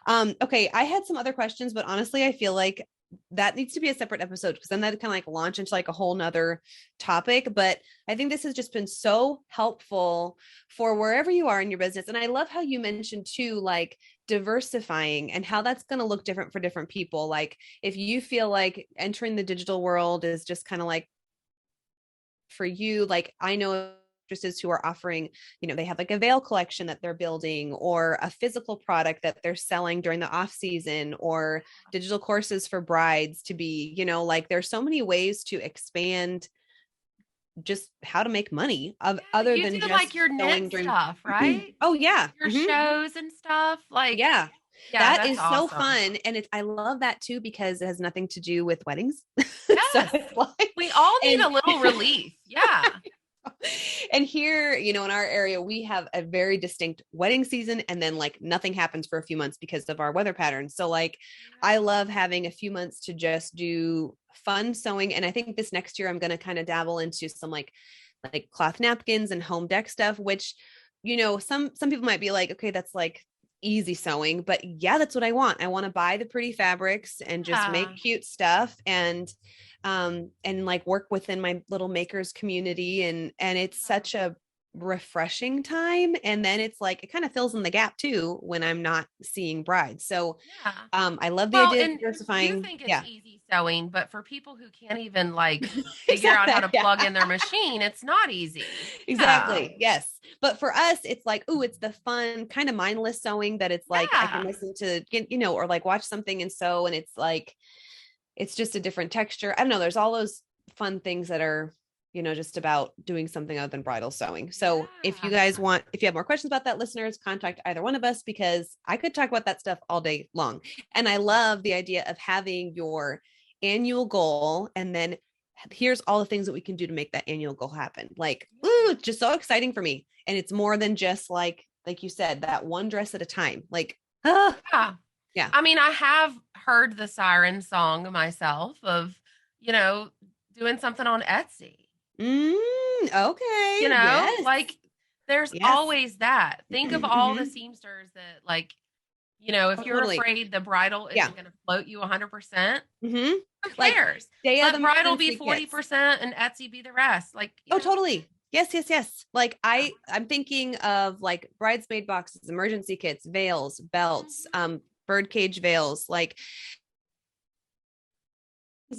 Speaker 1: Okay. I had some other questions, but honestly, I feel like that needs to be a separate episode, because then that kind of like launch into like a whole nother topic. But I think this has just been so helpful for wherever you are in your business. And I love how you mentioned too, like diversifying and how that's going to look different for different people. Like if you feel like entering the digital world is just kind of like for you, like I know actresses who are offering, they have like a veil collection that they're building, or a physical product that they're selling during the off season, or digital courses for brides to be, like there's so many ways to expand just how to make money other than just
Speaker 2: like your knit stuff, right?
Speaker 1: Oh yeah.
Speaker 2: Your shows and stuff. Like,
Speaker 1: yeah, that is
Speaker 2: awesome.
Speaker 1: So fun. And I love that too, because it has nothing to do with weddings.
Speaker 2: Yes. So we all need a little relief. Yeah.
Speaker 1: And here, in our area, we have a very distinct wedding season, and then like nothing happens for a few months because of our weather patterns. So like, I love having a few months to just do fun sewing. And I think this next year, I'm going to kind of dabble into some like cloth napkins and home deck stuff, which, some people might be like, okay, that's like easy sewing, but yeah, that's what I want. I want to buy the pretty fabrics and just make cute stuff and like work within my little makers community. And it's such a refreshing time. And then it's like, it kind of fills in the gap too, when I'm not seeing brides. So, I love the idea of diversifying.
Speaker 2: You think it's easy sewing, but for people who can't even like figure out how to plug in their machine, it's not easy.
Speaker 1: Exactly. Yes. But for us, it's like, ooh, it's the fun kind of mindless sewing that it's like, I can listen to, or like watch something and sew. And it's like, it's just a different texture. I don't know. There's all those fun things that are, just about doing something other than bridal sewing. So if you guys if you have more questions about that, listeners, contact either one of us, because I could talk about that stuff all day long. And I love the idea of having your annual goal, and then here's all the things that we can do to make that annual goal happen. Like, ooh, it's just so exciting for me. And it's more than just like you said, that one dress at a time. Like,
Speaker 2: yeah. I mean, I have heard the siren song myself of, doing something on Etsy.
Speaker 1: Okay.
Speaker 2: Like there's always that. Think of all the seamsters that like You know, if
Speaker 1: Oh,
Speaker 2: you're
Speaker 1: totally.
Speaker 2: afraid the bridal
Speaker 1: Yeah.
Speaker 2: isn't going to float you 100%,
Speaker 1: Mm-hmm.
Speaker 2: who
Speaker 1: Like
Speaker 2: cares?
Speaker 1: day of
Speaker 2: Let
Speaker 1: the
Speaker 2: bridal be
Speaker 1: maternity kits.
Speaker 2: 40% and Etsy be the rest. Like, you
Speaker 1: Oh,
Speaker 2: know,
Speaker 1: totally. Yes, yes, yes. Like I'm thinking of like bridesmaid boxes, emergency kits, veils, belts,
Speaker 2: mhm.
Speaker 1: birdcage veils, like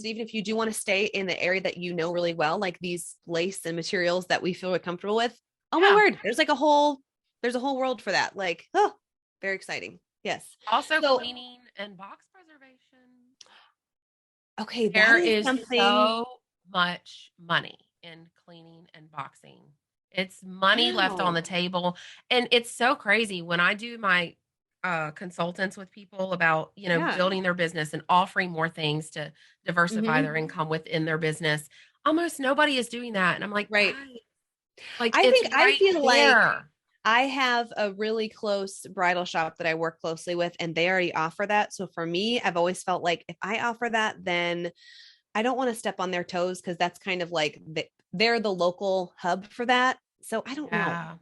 Speaker 1: even if you do want to stay in the area that you know really well, like these lace and materials that we feel comfortable with. Oh my
Speaker 2: Yeah.
Speaker 1: word, there's a whole world for that. Like, oh, very exciting. Yes.
Speaker 2: Also
Speaker 1: So,
Speaker 2: cleaning and box preservation.
Speaker 1: okay, that
Speaker 2: There
Speaker 1: is
Speaker 2: is
Speaker 1: something.
Speaker 2: so much money in cleaning and boxing. It's money left on
Speaker 1: Wow.
Speaker 2: the table. And it's so crazy when I do my consultants with people about, you know,
Speaker 1: Yeah.
Speaker 2: building their business and offering more things to diversify
Speaker 1: Hmm.
Speaker 2: their income within their business. Almost nobody is doing that. And I'm like,
Speaker 1: Right.
Speaker 2: guys, like
Speaker 1: I
Speaker 2: it's
Speaker 1: think I
Speaker 2: right
Speaker 1: feel like
Speaker 2: there.
Speaker 1: I have a really close bridal shop that I work closely with, and they already offer that. So for me, I've always felt like if I offer that, then I don't want to step on their toes because that's kind of like they're the local hub for that. So I don't know.
Speaker 2: Yeah.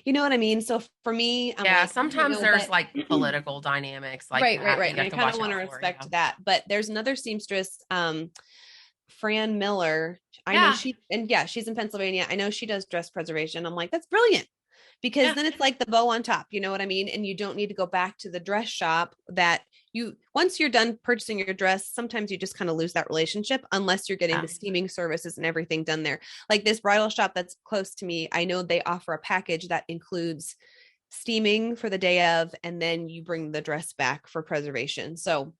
Speaker 1: You know what I mean? So for me, I'm
Speaker 2: Yeah.
Speaker 1: like,
Speaker 2: Sometimes there's
Speaker 1: but
Speaker 2: like political dynamics like
Speaker 1: right, right,
Speaker 2: that
Speaker 1: right.
Speaker 2: you
Speaker 1: And
Speaker 2: have
Speaker 1: I
Speaker 2: to
Speaker 1: kind of
Speaker 2: watch
Speaker 1: want to
Speaker 2: out for. Yeah.
Speaker 1: respect that. But there's another seamstress, Fran Miller. I know
Speaker 2: Yeah.
Speaker 1: she, and yeah, she's in Pennsylvania. I know she does dress preservation. I'm like, that's brilliant because
Speaker 2: Yeah.
Speaker 1: then it's like the bow on top, you know what I mean? And you don't need to go back to the dress shop that you, once you're done purchasing your dress, sometimes you just kind of lose that relationship unless you're getting
Speaker 2: Yeah.
Speaker 1: the steaming services and everything done there. Like this bridal shop that's close to me, I know they offer a package that includes steaming for the day of, and then you bring the dress back for preservation. So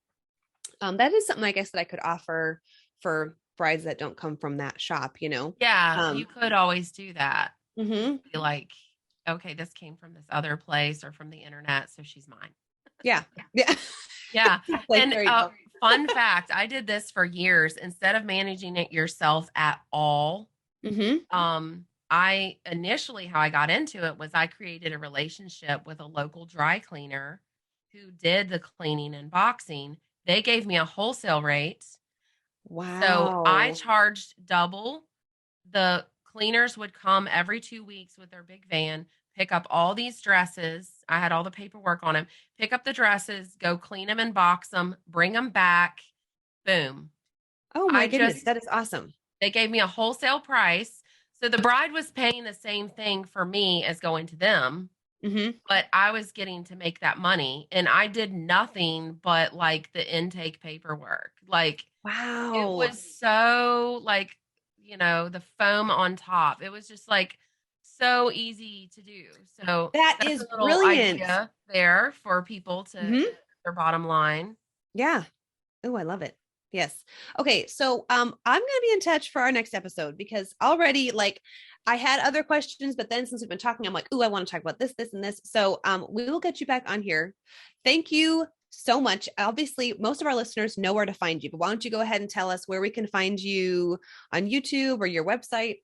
Speaker 1: that is something I guess that I could offer for brides that don't come from that shop, you know?
Speaker 2: Yeah, you
Speaker 1: Um,
Speaker 2: could always do that. Just
Speaker 1: mhm.
Speaker 2: be like, okay, this came from this other place or from the internet, so she's mine.
Speaker 1: Yeah. Yeah.
Speaker 2: Yeah.
Speaker 1: Like,
Speaker 2: And
Speaker 1: there you go.
Speaker 2: fun fact, I did this for years instead of managing it yourself at all.
Speaker 1: Hmm.
Speaker 2: I initially how I got into it was I created a relationship with a local dry cleaner who did the cleaning and boxing. They gave me a wholesale rate. So I
Speaker 1: Wow.
Speaker 2: charged double. The cleaners would come every 2 weeks with their big van, pick up all these dresses. I had all the paperwork on them. Pick up the dresses, go clean them and box them, bring them back. Boom.
Speaker 1: Oh my
Speaker 2: I
Speaker 1: goodness.
Speaker 2: just,
Speaker 1: That is awesome.
Speaker 2: they gave me a wholesale price. So the bride was paying the same thing for me as going to them,
Speaker 1: Hmm.
Speaker 2: but I was getting to make that money. And I did nothing but like the intake paperwork. Like, it
Speaker 1: Wow.
Speaker 2: was so like, you know, the foam on top. It was just like so easy to do. So
Speaker 1: That
Speaker 2: that's
Speaker 1: is
Speaker 2: a little
Speaker 1: brilliant.
Speaker 2: idea there for people to
Speaker 1: Hmm.
Speaker 2: their bottom line.
Speaker 1: Yeah. Oh, I love it. Yes. Okay, so I'm gonna be in touch for our next episode because already like I had other questions, but then since we've been talking, I'm like, oh, I want to talk about this, this, and this. So we will get you back on here. Thank you so much. Obviously, most of our listeners know where to find you, but why don't you go ahead and tell us where we can find you on YouTube or your website?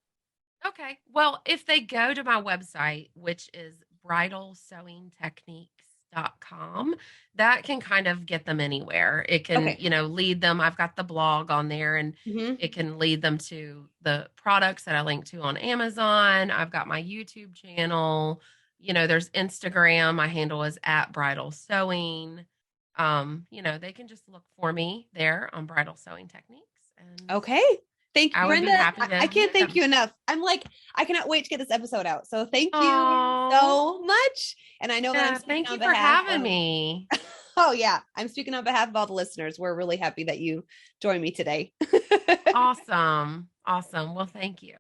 Speaker 2: Okay. Well, if they go to my website, which is bridalsewingtechniques.com, that can kind of get them anywhere. It can,
Speaker 1: Okay.
Speaker 2: you know, lead them. I've got the blog on there and
Speaker 1: Hmm.
Speaker 2: it can lead them to the products that I link to on Amazon. I've got my YouTube channel. You know, there's Instagram. My handle is at bridal sewing. You know, they can just look for me there on bridal sewing techniques and
Speaker 1: Okay. Thank
Speaker 2: I would
Speaker 1: Brenda.
Speaker 2: be happy
Speaker 1: I
Speaker 2: to
Speaker 1: can't
Speaker 2: meet
Speaker 1: thank
Speaker 2: them.
Speaker 1: you enough. I'm like, I cannot wait to get this episode out. So thank you
Speaker 2: Oh,
Speaker 1: so much. And I know that I'm
Speaker 2: yeah.
Speaker 1: speaking
Speaker 2: Thank
Speaker 1: on
Speaker 2: you for
Speaker 1: behalf
Speaker 2: having
Speaker 1: of,
Speaker 2: me.
Speaker 1: oh, yeah, I'm speaking on behalf of all the listeners. We're really happy that you joined me today.
Speaker 2: Awesome. Awesome. Well, thank you.